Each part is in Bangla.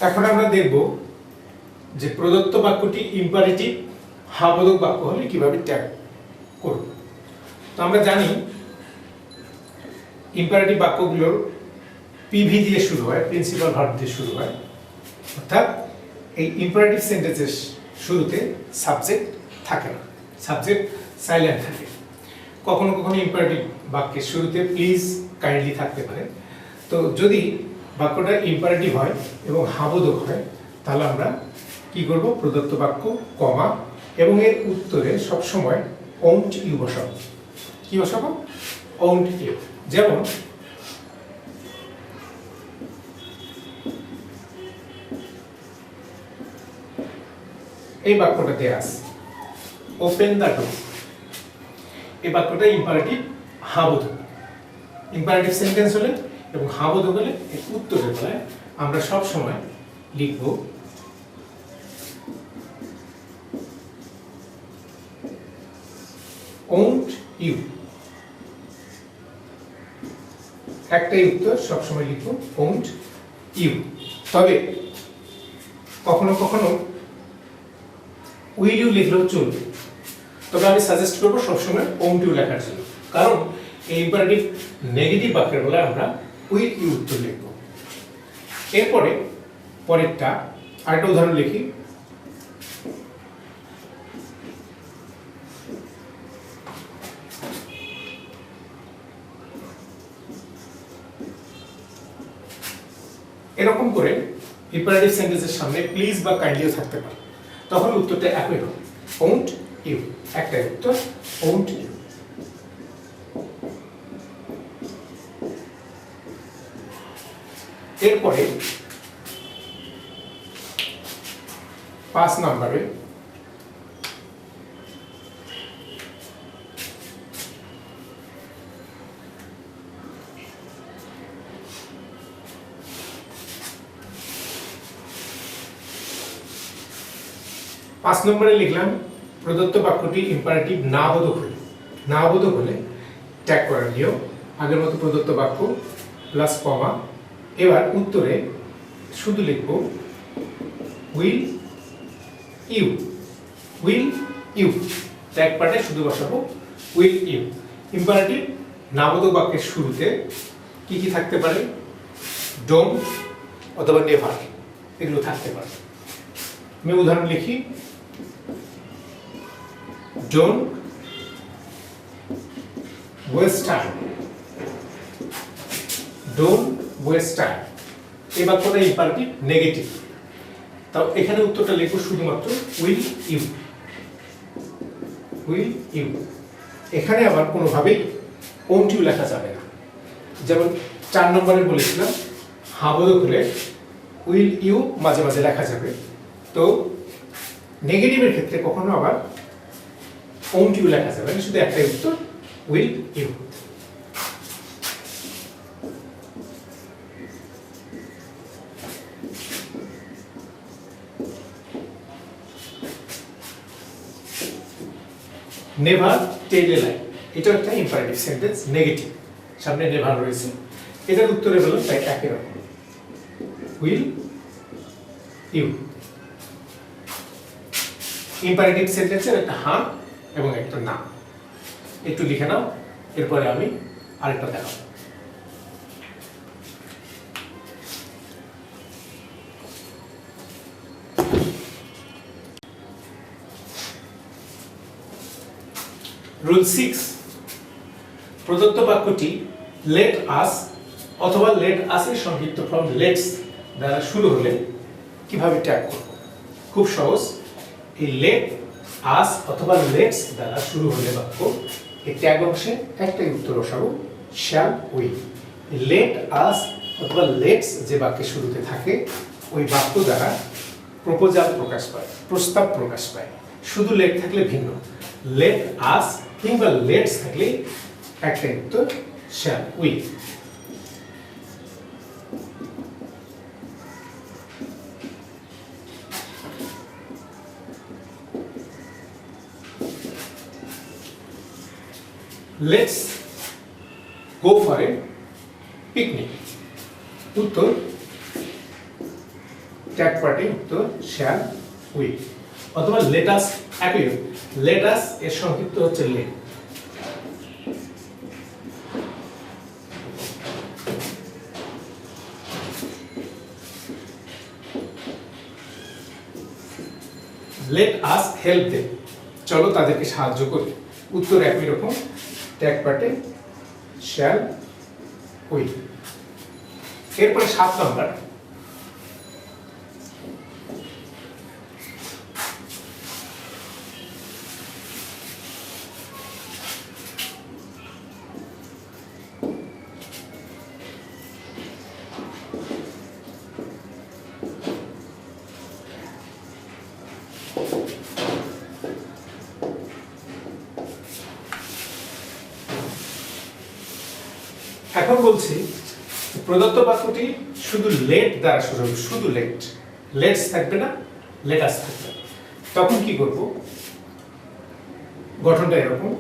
এখন আমরা দেখব যে প্রদত্ত বাক্যটি ইম্পারেটিভ হ্যাঁবোধক বাক্য হলে কিভাবে ট্যাগ করব। তো আমরা জানি ইম্পারেটিভ বাক্যগুলোর পিভি দিয়ে শুরু হয়, প্রিন্সিপাল ভার্ব দিয়ে শুরু হয়, অর্থাৎ এই ইম্পারেটিভ সেন্টেন্সের শুরুতে সাবজেক্ট থাকে না, সাবজেক্ট সাইলেন্ট থাকে। কখনো কখনো ইম্পারেটিভ বাক্যের শুরুতে প্লিজ, কাইন্ডলি থাকতে পারে। তো যদি বাক্যটা ইম্পারেটিভ হয় এবং হ্যাঁবোধক হয় তাহলে আমরা কি করব, প্রদত্ত বাক্য কমা এবং এর উত্তরে সবসময় ওন্ট ইউ বসাবো। কি বসাবো? Won't you. যেমন এই বাক্যটা দেয়া আছে, ওপেন দ্য ডোর। এই বাক্যটা ইম্পারেটিভ হ্যাঁবোধক। ইম্পারেটিভ সেন্টেন্স হলে এবং হ্যাঁবোধক হলে এর উত্তরের বেলায় আমরা সব সময় লিখব ওন্ট ইউ। একটাই উত্তর, সবসময় লিখব ওন্ট ইউ। তবে কখনো কখনো উইল ইউ লিখলেও চলবে, তবে আমি সাজেস্ট করবো সবসময় ওন্ট ইউ লেখার জন্য, কারণ এই ইম্পারেটিভ নেগেটিভ বাক্যের বেলায় আমরা উইল ইউ উত্তর লিখব। এরপরে পরেরটা আরেকটা উদাহরণ লিখি। এরকম করে ইম্পারেটিভ সেন্টেন্সের সামনে প্লিজ বা কাইন্ডলিও থাকতে পারে, তখন উত্তরটা একই হবে ওন্ট ইউ। একটাই উত্তর ওন্ট ইউ। এরপরে 5 নম্বরে লিখলাম প্রদত্ত বাক্যটি ইম্পারেটিভ না বোধক হলে। না বোধক হলে ট্যাগ করার নিয়ম আগের মতো প্রদত্ত বাক্য প্লাস কমা। এবার উত্তরে শুধু লিখব will you. Will you, tag পার্টে শুধু বসাবো উইল ইউ। ইম্পারেটিভ না বোধক বাক্যের শুরুতে কি কি থাকতে পারে? ডোন্ট অথবা নেভার, এগুলো থাকতে পারে। আমি উদাহরণ লিখি, don't waste time. Don't waste time. এই বাক্যটা ইম্পারেটিভ নেগেটিভ, তাও এখানে উত্তরটা লিখব শুধুমাত্র উইল ইউ। Will you. এখানে আবার কোনোভাবেই ওন্ট ইউ লেখা যাবে না। যেমন 4 নম্বরে বলেছিলাম হ্যাঁবোধক হলে উইল ইউ মাঝে মাঝে লেখা যাবে। তো নেগেটিভের ক্ষেত্রে কখনো আবার ওন্ট ইউ লেখা যাবে না, শুধু একটাই উত্তর উইল ইউ। নেভার টেল এ লাই, এটা একটা ইম্পারেটিভ সেন্টেন্স নেগেটিভ, সামনে নেভার রয়েছে। এটার উত্তরে বললাম তাই একই রকম উইল ইউ। ইম্পারেটিভ সেন্টেন্সের একটা হ্যাঁ এবং একটা না, একটু লিখে নাও, এরপরে আমি আরেকটা দেখাবো। রুল 6, প্রদত্ত বাক্যটি লেট আস অথবা লেট আস এর সংক্ষিপ্ত ফর্ম লেটস দ্বারা শুরু হলে কিভাবে ট্যাগ করব? খুব সহজ। এই লেট আস অথবা লেটস দ্বারা শুরু হলে বাক্য, এই ট্যাগ অংশে একটাই উত্তর বসাবো শ্যাল উই। লেট আস অথবা লেটস যে বাক্যের শুরুতে থাকে ওই বাক্য দ্বারা প্রপোজাল প্রকাশ পায়, প্রস্তাব প্রকাশ পায়। শুধু লেট থাকলে ভিন্ন, লেট আস কিংবা লেটস থাকলে একটাই উত্তর shall we. Let's go for a picnic. উত্তর ট্যাগ পার্টে উত্তর শ্যাল উইল, অথবা লেটাস একই, লেটাস এর সংক্ষিপ্ত হচ্ছে let. Let us help them, চলো তাদেরকে সাহায্য করি, উত্তর একই রকম, ট্যাগ পার্টে শ্যাল উইল। এরপরে 7 নম্বর, এখন বলছি প্রদত্ত বাক্যটি শুধু লেট দ্বারা শুরু হবে, শুধু লেট, লেটস থাকবে না, লেটাস থাকবে। তখন কি করব, গঠনটা এরকম,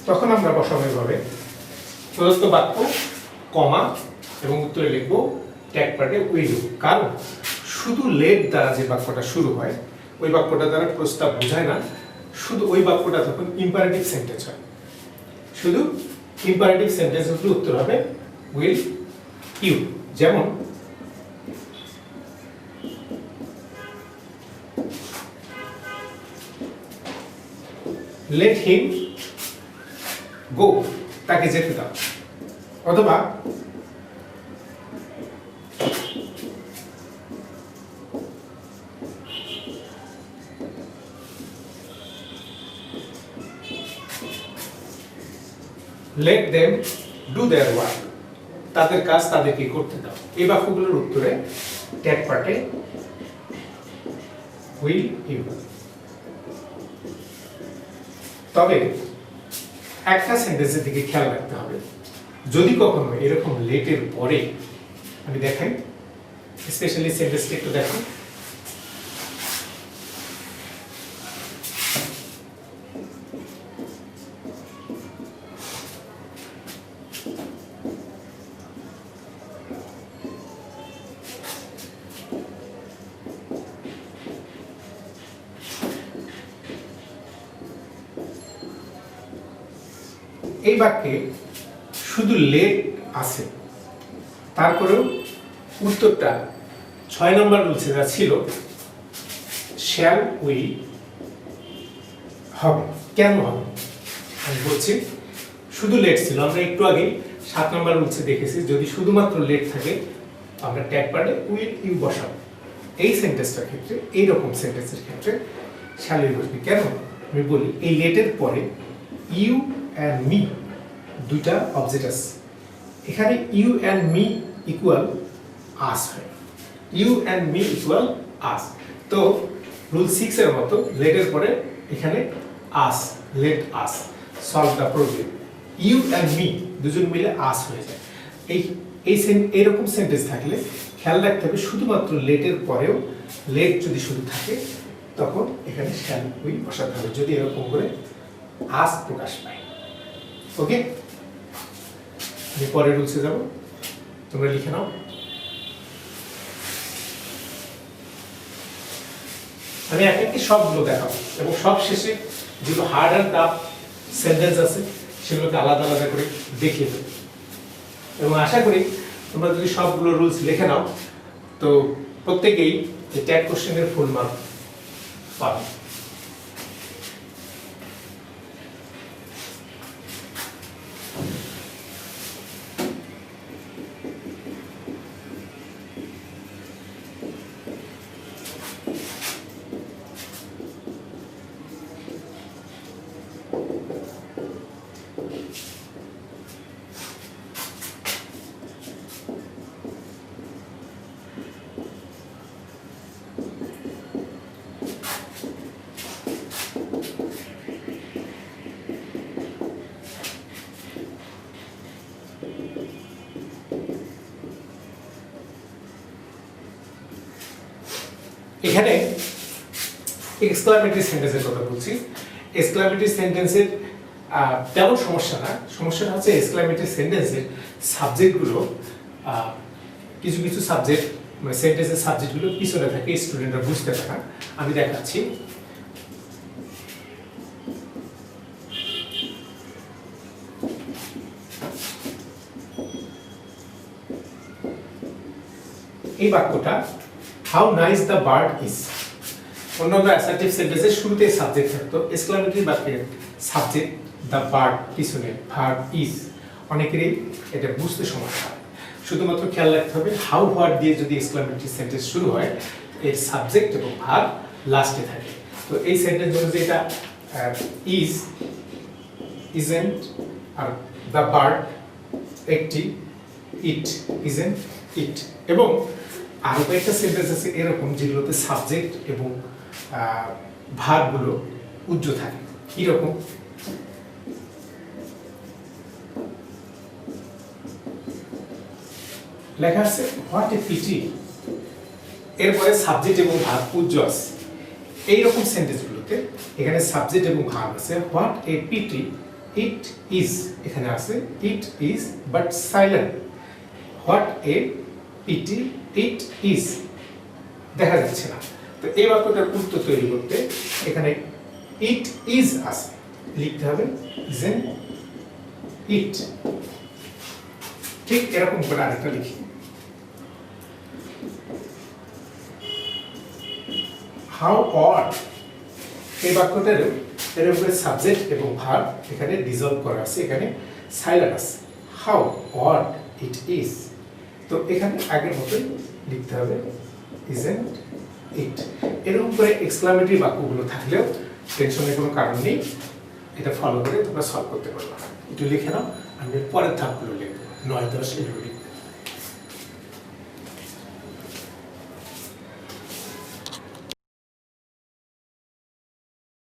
তখন আমরা বসাবো এভাবে প্রদত্ত বাক্য কমা এবং উত্তরে লিখব ট্যাগ পার্টে উইল। কারণ শুধু লেট দ্বারা যে বাক্যটা শুরু হয় ওই বাক্যটা দ্বারা প্রস্তাব বোঝায় না, শুধু ওই বাক্যটা তখন ইম্পারেটিভ সেন্টেন্স হয়, শুধু ইম্পারেটিভ সেন্টেন্স হলে উত্তর হবে উইল ইউ। যেমন লেট হিম গো, তাকে যেতে দাও, অথবা let them do their work, তাদের কাজ তাদেরকে করতে দাও। এই বাক্যগুলোর উত্তরে ট্যাগ পার্টে উইল ইউ। তবে একটা সেন্টেন্সের দিকে খেয়াল রাখতে হবে, যদি কখনো এরকম লেটের পরে, আমি দেখাই স্পেশালি সেন্টেন্সটা একটু দেখুন, এই বাক্যে শুধু লেট আছে, তারপরেও উত্তরটা 6 নম্বর রুলসে যা ছিল শ্যাল উইল হবে। কেন হবে আমি বলছি, শুধু লেট ছিল, আমরা একটু আগে 7 নম্বর রুলসে দেখেছি যদি শুধুমাত্র লেট থাকে আমরা ট্যাগ পার্টে উইল ইউ বসাবো। এই সেন্টেন্সটার ক্ষেত্রে, এইরকম সেন্টেন্সের ক্ষেত্রে শ্যাল উইল বসবে। কেন আমি বলি, এই লেটের পরে ইউ অ্যান্ড মি দুইটা অবজেক্ট আছে, এখানে you and me equal us হয়, you and me equal us. তো রুল 6 এর মতো লেটের পরে এখানে us, let us solve the problem, you and me দুজন মিলে আস হয়ে যায়। এইরকম সেন্টেন্স থাকলে খেয়াল রাখতে হবে শুধুমাত্র লেটের পরেও লেট যদি শুধু থাকে তখন এখানে শ্যাল উইল বসাতে হবে, যদি এরকম করে আস প্রকাশ পায়। ওকে, আমি পরের রুলসে যাব, তোমরা লিখে নাও। আমি এক একটি সবগুলো দেখাবো এবং সব শেষে যেগুলো হার্ড অ্যান্ড টাফ সেন্টেন্স আছে সেগুলোকে আলাদা আলাদা করে দেখিয়ে দেবো। এবং আশা করি তোমরা যদি সবগুলো রুলস লিখে নাও তো প্রত্যেকেই এই ট্যাগ কোশ্চেনের ফুল মার্ক পাবে। এখানে এক্সক্লামেটরি সেন্টেন্সের কথা বলছি। এক্সক্লামেটরি সেন্টেন্সের তেমন সমস্যা না, সমস্যাটা হচ্ছে এক্সক্লামেটরি সেন্টেন্সের সাবজেক্টগুলো কিছু কিছু সাবজেক্ট মানে সেন্টেন্সের সাবজেক্টগুলো পিছনে থাকে, স্টুডেন্টরা বুঝতে পারে না। আমি দেখাচ্ছি। এই বাক্যটা how nice the bird is, অন্যান্য অ্যাসার্টিভ সেন্টেন্সের শুরুতে সাবজেক্ট থাকতো, এক্সক্লামেটরি বাক্যের সাবজেক্ট দ্য বার্ড পিছনে ভার্ব ইজ। অনেকেরই এটা বুঝতে সমস্যা হয়। শুধুমাত্র খেয়াল রাখতে হবে হাউ হোয়াট দিয়ে যদি এক্সক্লামেটরি সেন্টেন্স শুরু হয় এর সাবজেক্ট এবং ভার্ব লাস্টে থাকে। তো এই সেন্টেন্স অনুযায়ী এটা is, isn't, are the bird একটি, ইট, ইজেন্ট, ইট। এবং আরো কয়েকটা সেন্টেন্স আছে এরকম যেগুলোতে সাবজেক্ট এবং ভার্বগুলো উজ্জ্ব থাকে। কিরকম? লেখা আছে হোয়াট এ পিটি, এরপরে সাবজেক্ট এবং ভার্ব উজ্জ্ব আছে। এইরকম সেন্টেন্সগুলোতে এখানে সাবজেক্ট এবং ভার্ব আছে। What a pity, it is, এখানে আছে it is but silent. What a pity, it is দেখা যাচ্ছে না। তো এই বাক্যটার উত্তর তৈরি করতে এখানে ইট ইজ আছে, লিখতে হবে ইজেন্ট ইট। ঠিক এরকম করে আরেকটা লিখি, হাউ অড। এই বাক্যটার এর উপরে সাবজেক্ট এবং ভার্ব এখানে ডিজলভ করা আছে, এখানে সাইলেন্ট আছে। হাউ অড ইট ইজ, তো এখানে আগের মতোই লিখতে হবে ইজেন্ট ইট। এরকম করে এক্সক্লামেটরি বাক্যগুলো থাকলেও টেনশনের কোনো কারণ নেই, এটা ফলো করে তোমরা সলভ করতে পারবে। একটু লিখে নাও, আমি পরের ধাপগুলো লিখবো 9, 10 এগুলো লিখবো।